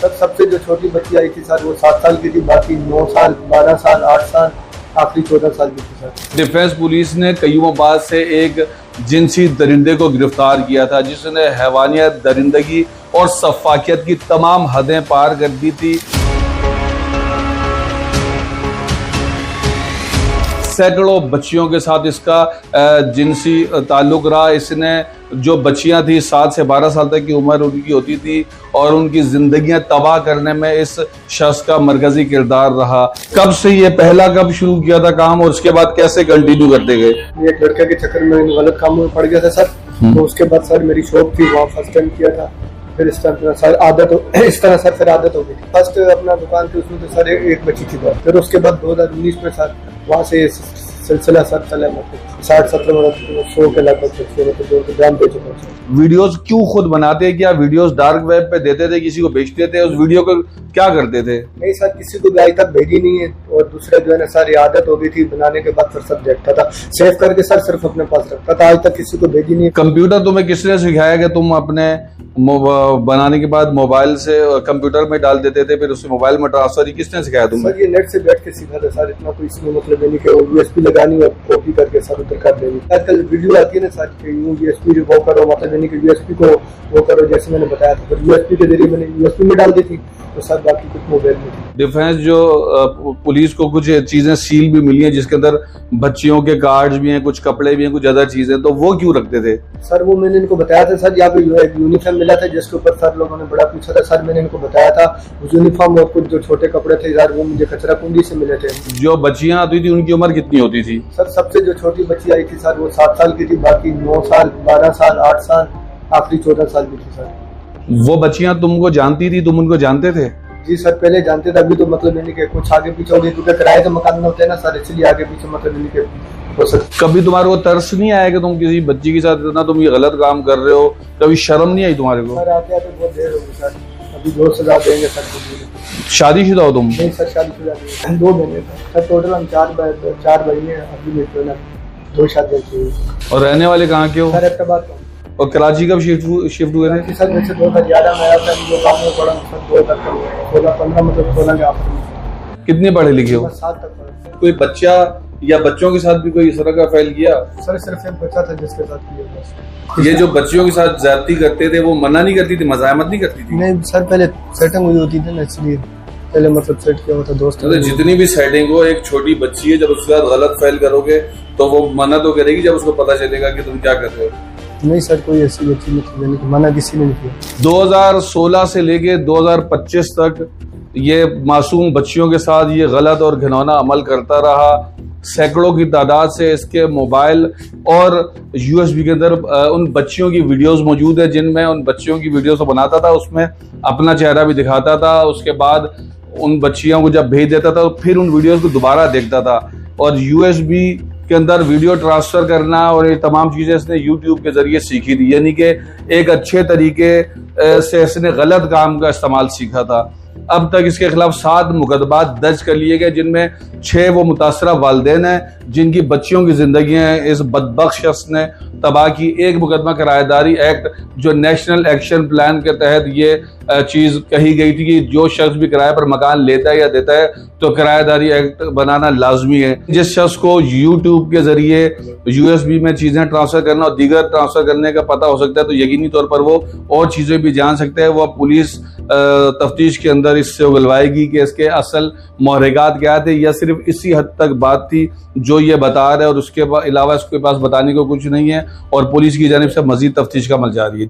Sir सबसे जो छोटी बच्ची आई थी सर वो 7 साल की थी, बाकी 9 साल, 12 साल, 8 साल, आखिरी 14 साल की थी सर। डिफेंस पुलिस ने कयूमाबाद से एक जिनसी दरिंदे को गिरफ्तार किया था जिसने हैवानियत, दरिंदगी और सफाकियत की तमाम हदें पार कर दी थी। सैकड़ों बच्चियों के साथ इसका जिनसी ताल्लुक रहा। इसने जो बच्चियां थी 7 से 12 साल तक की उम्र उनकी होती थी और उनकी जिंदगियां तबाह करने में इस शख्स का मरकजी किरदार रहा। कब से ये पहला कब शुरू किया था काम और उसके बाद कैसे कंटिन्यू करते गए? एक लड़के के चक्कर में गलत कामों में पड़ गया था सर। तो उसके बाद सर मेरी शॉप थी, वहाँ फर्स्ट टाइम किया था। फिर इस तरह सर फिर आदत हो गई थी। फर्स्ट अपना दुकान थी उसमें तो सर एक बच्ची थी। फिर उसके बाद 2019 में सर वहाँ से सिलसिला सर चला, मतलब 60-70 100 के लगभग ग्राम बेच चुका हूँ। वीडियोस क्यों खुद बनाते हैं? क्या वीडियोस डार्क वेब पे देते थे, किसी को बेचते थे? उस वीडियो को क्या करते थे? नहीं सर, किसी को भी आज तक भेजी नहीं है। और दूसरा जो है ना सर, ये आदत हो गई थी बनाने के बाद फिर सब देखता था, सेव करके सर सिर्फ अपने पास रखता था। आज तक किसी को भेजी नहीं है। कंप्यूटर तुम्हें किसने सिखाया कि तुम अपने बनाने के बाद मोबाइल से कंप्यूटर में डाल देते थे, फिर उससे मोबाइल में ट्रांसफर? किसने सिखाया तुम्हें? सर ये नेट से बैठ के सीखा था सर। इतना कोई इसमें मतलब नहीं कि यूएसपी लगानी और कॉपी करके सर उधर कर देनी। आजकल वीडियो आती है ना सर कि यूएसपी वो करो, मतलब यानी कि यूएसपी को वो करो जैसे मैंने बताया था। फिर यूएसपी के जरिए मैंने यूएसपी में डाल दी थी तो सर बाकी कुछ मोबाइल में थी। डिफेंस जो पुलिस को कुछ चीजें सील भी मिली हैं जिसके अंदर बच्चियों के कार्ड्स भी हैं, कुछ कपड़े भी हैं, कुछ अदर चीजें, तो वो क्यों रखते थे? सर वो मैंने इनको बताया था सर, यहाँ पे यूनिफॉर्म मिला था जिसके ऊपर सर लोगों ने बड़ा पूछा था। सर मैंने इनको बताया था यूनिफॉर्म और कुछ जो छोटे कपड़े थे यार वो मुझे कचरा कुंडी से मिले थे। जो बच्चियां आती थी उनकी उम्र कितनी होती थी? सर सबसे जो छोटी बच्ची आई थी सर वो 7 साल की थी, बाकी 9 साल, 12 साल, 8 साल, आखिरी 14 साल की थी सर। वो बच्चियां तुमको जानती थी, तुम उनको जानते थे? जी सर पहले जानते थे, अभी तो मतलब यानी कि कुछ आगे पीछे हो गई क्योंकि किराए के मकान में होते हैं ना सर, इसलिए आगे पीछे मतलब यानी कि हो सकता। कभी तुम्हारे को तरस नहीं आया कि तुम किसी बच्ची के साथ इतना तुम ये गलत काम कर रहे हो? कभी शर्म नहीं आई तुम्हारे को? सर आते आते बहुत देर होगी सर, अभी 2 सजा देंगे सर। शादीशुदा हो तुम? नहीं सर शादीशुदा नहीं, 2 बहने सर। टोटल हम 4 बहने हैं। अभी मेरे को ना 2 शादियां की। और रहने वाले कहाँ के हो? सर एक बात। और कराची कब शिफ्ट हुए थे? सर वैसे 2011 में आया था, जो काम में पढ़ा सर 2015 मतलब 16 के आखिर। कितने पढ़े लिखे हो? 7 तक पढ़ा। कोई बच्चा या बच्चों के साथ भी कोई इस तरह का फेल किया? सर सिर्फ एक बच्चा था जिसके साथ किया बस। ये जो बच्चियों के साथ ज्यादती करते थे वो मना नहीं करती थी, मजामत नहीं करती थी? नहीं सर पहले सेटिंग हुई होती थी ना, इसलिए पहले मतलब सेट किया हुआ था दोस्त। तो जितनी भी सेटिंग हो, एक छोटी बच्ची है जब उसके साथ गलत फेल करोगे तो वो मना तो करेगी जब उसको पता चलेगा कि तुम क्या कर रहे हो। नहीं सर कोई ऐसी बच्ची नहीं, मना किसी ने नहीं किया। 2016 से लेके 2025 तक ये मासूम बच्चियों के साथ ये गलत और घिनौना अमल करता रहा। सैकड़ों की तादाद से इसके मोबाइल और यूएसबी के अंदर उन बच्चियों की वीडियोस मौजूद है जिनमें उन बच्चियों की वीडियोस बनाता था, उसमें अपना चेहरा भी दिखाता था। उसके बाद उन बच्चियों को जब भेज देता था तो फिर उन वीडियोस को दोबारा देखता था। और यूएसबी के अंदर वीडियो ट्रांसफर करना और ये तमाम चीजें इसने यूट्यूब के जरिए सीखी थी, यानी कि एक अच्छे तरीके से इसने गलत काम का इस्तेमाल सीखा था। अब तक इसके खिलाफ 7 मुकदमा दर्ज कर लिए गए जिनमें 6 वो मुतासरा वालिदैन हैं जिनकी बच्चियों की जिंदगियां इस बदबख्श शख्स ने तबाह की। एक मुकदमा किराएदारी एक्ट जो नेशनल एक्शन प्लान के तहत ये चीज कही गई थी कि जो शख्स भी किराए पर मकान लेता है या देता है तो किराएदारी एक्ट बनाना लाजमी है। जिस शख्स को यूट्यूब के जरिए यूएसबी में चीजें ट्रांसफर करना और दीगर ट्रांसफर करने का पता हो सकता है तो यकीनी तौर पर वो और चीजें भी जान सकते हैं। वो पुलिस तफ्तीश के अंदर इससे उगलवाएगी कि इसके असल महरक़ात क्या थे या सिर्फ इसी हद तक बात थी जो ये बता रहे और उसके अलावा इसके पास बताने को कुछ नहीं है। और पुलिस की जानिब से मजीद तफ्तीश का अमल जारी है।